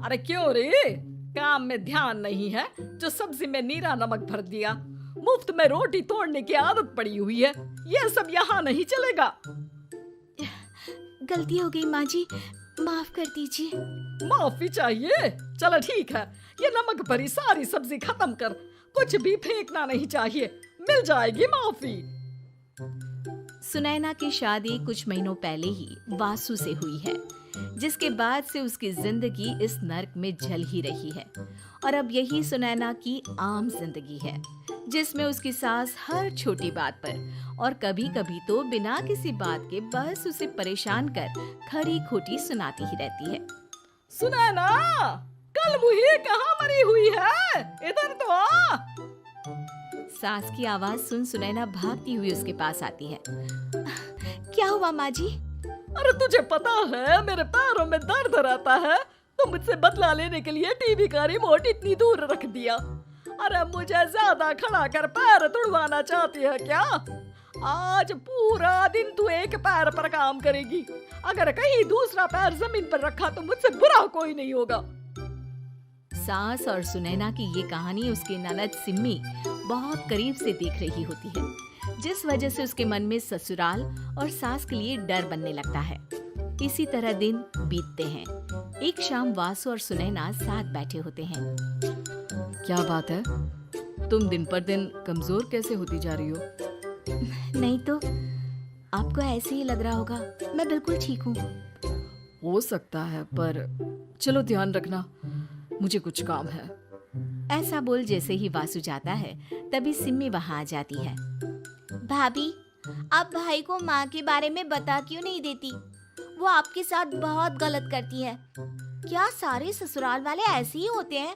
अरे क्यों रे? काम में ध्यान नहीं है जो सब्जी में नीरा नमक भर दिया। मुफ्त में रोटी तोड़ने की आदत पड़ी हुई है। ये सब यहाँ नहीं चलेगा। गलती हो गई माँ जी, माफ कर दीजिए। माफी चाहिए? चलो ठीक है, ये नमक भरी सारी सब्जी खत्म कर। कुछ भी फेंकना नहीं चाहिए, मिल जाएगी माफी। सुनैना की शादी कुछ महीनों पहले ही वासु से हुई है, जिसके बाद से उसकी जिंदगी इस नर्क में जल ही रही है। और अब यही सुनैना की आम जिंदगी है, जिसमें उसकी सास हर छोटी बात पर और कभी-कभी तो बिना किसी बात के बस उसे परेशान कर खरी खोटी सुनाती ही रहती है। सुनैना, कल मुही कहाँ मरी हुई है? इधर तो आ। सास की आवाज सुन सुनैना भागती हुई उसके पास आती है। क्या हुआ माँ जी? अरे तुझे पता है मेरे पैरों में दर्द रहता है, तो मुझसे बदला लेने के लिए टीवी का रिमोट इतनी दूर रख दिया। अरे मुझे ज्यादा खड़ा कर पैर तुड़वाना चाहती है क्या? आज पूरा दिन तू एक पैर पर काम करेगी। अगर कहीं दूसरा पैर जमीन पर रखा तो मुझसे बुरा कोई नहीं होगा। सास और सुनैना की ये कहानी उसकी ननद सिम्मी बहुत करीब से देख रही होती है, जिस वजह से उसके मन में ससुराल और सास के लिए डर बनने लगता है। इसी तरह दिन बीतते हैं। एक शाम वासु और सुनैना साथ बैठे होते हैं। क्या बात है, तुम दिन पर दिन कमजोर कैसे होती जा रही हो? नहीं तो, आपको ऐसे ही लग रहा होगा, मैं बिल्कुल ठीक हूँ। हो सकता है, पर चलो ध्यान रखना, मुझे कुछ काम है। ऐसा बोल जैसे ही वासु जाता है, तभी सिम्मी वहाँ आ जाती है। भाभी, आप भाई को माँ के बारे में बता क्यों नहीं देती? वो आपके साथ बहुत गलत करती है। क्या सारे ससुराल वाले ऐसे ही होते हैं?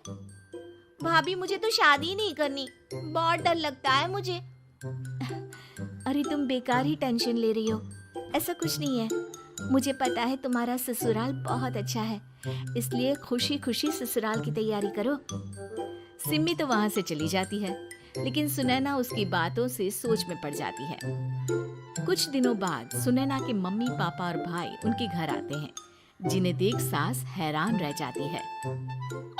भाभी, मुझे तो शादी नहीं करनी, बहुत डर लगता है मुझे। अरे तुम बेकार ही टेंशन ले रही हो, ऐसा कुछ नहीं है। मुझे पता है तुम्हारा ससुराल बहुत अच्छा है, इसलिए खुशी खुशी ससुराल की तैयारी करो। सिम्मी तो वहाँ से चली जाती है, लेकिन सुनैना उसकी बातों से सोच में पड़ जाती है। कुछ दिनों बाद सुनैना के मम्मी पापा और भाई उनके घर आते हैं, जिन्हें देख सास हैरान रह जाती है।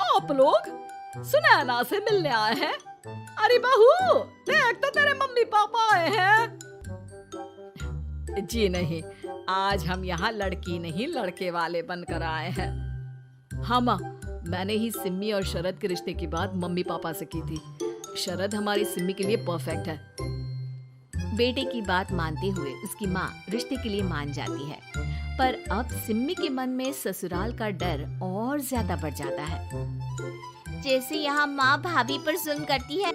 आप लोग सुनैना से मिलने आए हैं? अरे बहू, देख तो तेरे मम्मी पापा आए हैं। जी नहीं, आज हम यहाँ लड़की नहीं लड़के वाले बनकर आए हैं। हाँ माँ, मैंने ही सिम्मी और शरद के रिश्ते की बात मम्मी पापा से की थी। शरद हमारी सिम्मी के लिए परफेक्ट है। बेटे की बात मानते हुए उसकी माँ रिश्ते के लिए मान जाती है, पर अब सिम्मी के मन में ससुराल का डर और ज्यादा बढ़ जाता है। जैसे यहाँ माँ भाभी पर जुल्म करती है,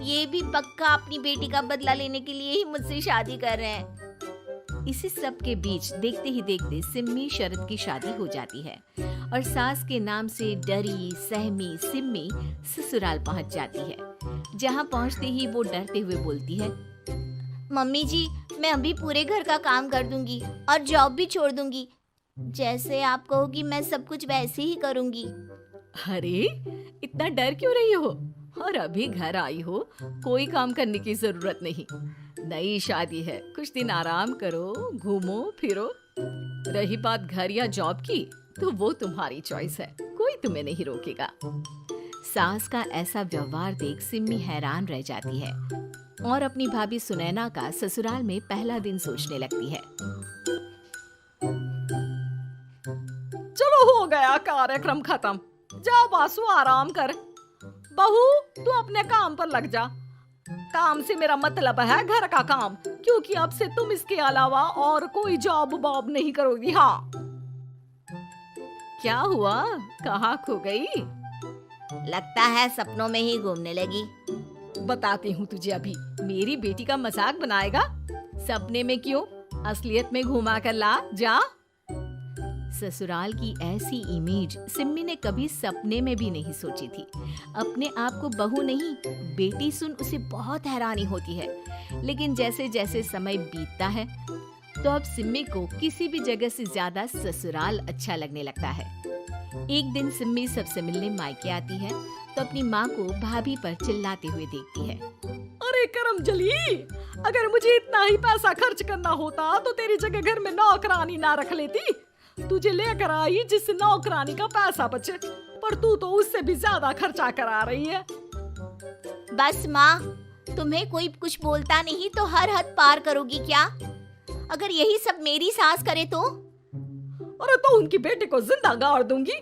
ये भी पक्का अपनी बेटी का बदला लेने के लिए ही मुझसे शादी कर रहे हैं। इसी सब के बीच देखते ही देखते सिम्मी शरद की शादी हो जाती है और सास के नाम से डरी सहमी सिम्मी ससुराल पहुंच जाती है। जहां पहुंचते ही वो डरते हुए बोलती है, मम्मी जी, मैं अभी पूरे घर का काम कर दूंगी और जॉब भी छोड़ दूंगी। जैसे आप कहोगी मैं सब कुछ वैसे ही करूंगी। अरे इतना डर क्यों रही हो? और अभी घर आई हो, कोई काम करने की जरूरत नहीं। नई शादी है, कुछ दिन आराम करो, घूमो फिरो। रही बात घर या जॉब की, तो वो तुम्हारी चॉइस है, कोई तुम्हें नहीं रोकेगा। सास का ऐसा व्यवहार देख सिम्मी हैरान रह जाती है और अपनी भाभी सुनैना का ससुराल में पहला दिन सोचने लगती है। चलो हो गया कार्यक्रम खत्म, जा वासु आराम कर। बहू, तू अपने काम पर लग जा। काम से मेरा मतलब है घर का काम, क्योंकि अब से तुम इसके अलावा और कोई जॉब बॉब नहीं करोगी। हाँ। क्या हुआ, कहाँ खो गई? लगता है सपनों में ही घूमने लगी। बताती हूँ तुझे अभी। मेरी बेटी का मजाक बनाएगा? सपने में क्यों, असलियत में घुमा कर ला, जा। ससुराल की ऐसी इमेज सिम्मी ने कभी सपने में भी नहीं सोची थी। अपने आप को बहू नहीं, बेटी सुन उसे बहुत हैरानी होती है। लेकिन जैसे जैसे समय बीतता है, तो अब सिम्मी को किसी भी जगह से ज्यादा ससुराल अच्छा लगने लगता है। एक दिन सिम्मी सबसे मिलने मायके आती है, तो अपनी माँ को भाभी पर चिल्लाते हुए देखती है। अरे करमजली, अगर मुझे इतना ही पैसा खर्च करना होता तो तेरी जगह घर में नौकरानी ना रख लेती। लड़की तुझे लेकर आई जिससे नौकरानी का पैसा बचे, पर तू तो उससे भी ज्यादा खर्चा करा रही है। बस माँ, तुम्हें कोई कुछ बोलता नहीं तो हर हद पार करोगी क्या? अगर यही सब मेरी सास करे तो? अरे तो उनकी बेटी को जिंदा गाड़ दूंगी।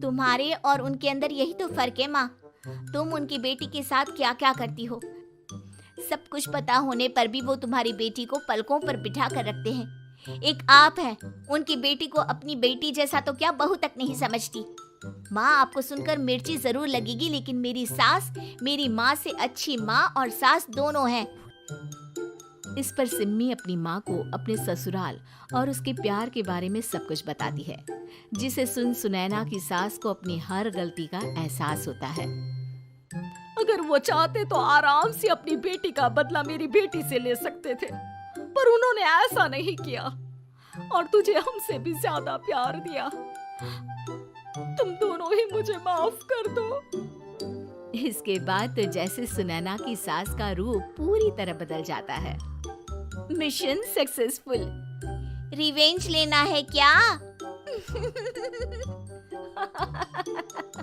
तुम्हारे और उनके अंदर यही तो फर्क है माँ। तुम उनकी बेटी के साथ क्या क्या करती हो, सब कुछ पता होने पर भी वो तुम्हारी बेटी को पलकों पर बिठा कर रखते हैं। एक आप हैं, उनकी बेटी को अपनी बेटी जैसा तो क्या बहू तक नहीं समझती। माँ, आपको सुनकर मिर्ची जरूर लगेगी, लेकिन मेरी सास मेरी माँ से अच्छी माँ और सास दोनों हैं। इस पर सिम्मी अपनी माँ को अपने ससुराल और उसके प्यार के बारे में सब कुछ बताती है, जिसे सुन सुनैना की सास को अपनी हर गलती का एहसास होता है। अगर वो चाहते तो आराम से अपनी बेटी का बदला मेरी बेटी से ले सकते थे, पर उन्होंने ऐसा नहीं किया और तुझे हमसे भी ज्यादा प्यार दिया। तुम दोनों ही मुझे माफ कर दो। इसके बाद तो जैसे सुनैना की सास का रूप पूरी तरह बदल जाता है। Mission successful. रिवेंज लेना है क्या?